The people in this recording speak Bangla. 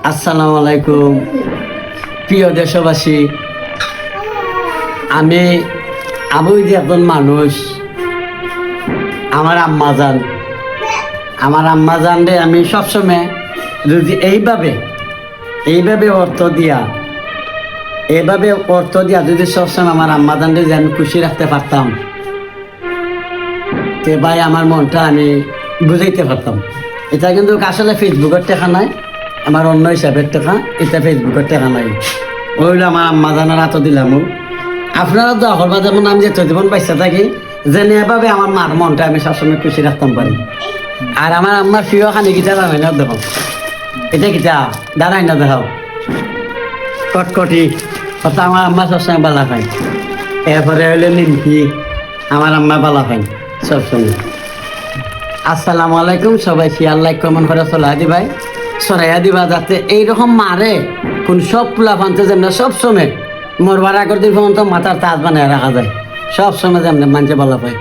আসসালামু আলাইকুম প্রিয় দেশবাসী। আমি যে একজন মানুষ, আমার আম্মা জান রে আমি সবসময় যদি এইভাবে অর্থ দিয়া যদি সবসময় আমার আম্মা জান রে আমি খুশি রাখতে পারতাম, তে ভাই আমার মনটা আমি বুঝাইতে পারতাম। এটা কিন্তু আসলে ফেসবুকের টেকা নাই, আমার অন্য হিসাবের টেকা, এটা ফেসবুকের টেকা নাই। ওইল আমার আম্মা জানার হাতও দিলাম। আপনারা দোয়া করবা যেমন আমি যে জীবন পাইসা থাকি, যেন এভাবে আমার মার মনটা আমি সবসময় খুশি রাখতাম পারি। আর আমার আম্মার প্রিয় খানি গিটা জানাই না, দেখো এটা গিটা দাঁড়াই না, দেখাও কটকটি কথা আমার আম্মা সবসময় বালা খাই। এরপরে হইলে নিমকি, আমার আম্মা বালা খাই সবসময়। আসসালামু আলাইকুম সবাই, শেয়ার লাইক কমেন্ট করে সরাইয়া দিবা যাতে এইরকম মারে কোন সব পোলা ফানতে যেমন সবসময় মরবার আগের দিন পর্যন্ত মাথার তাজ বানায় রাখা যায়, সবসময় যেমন মানুষে ভালো পায়।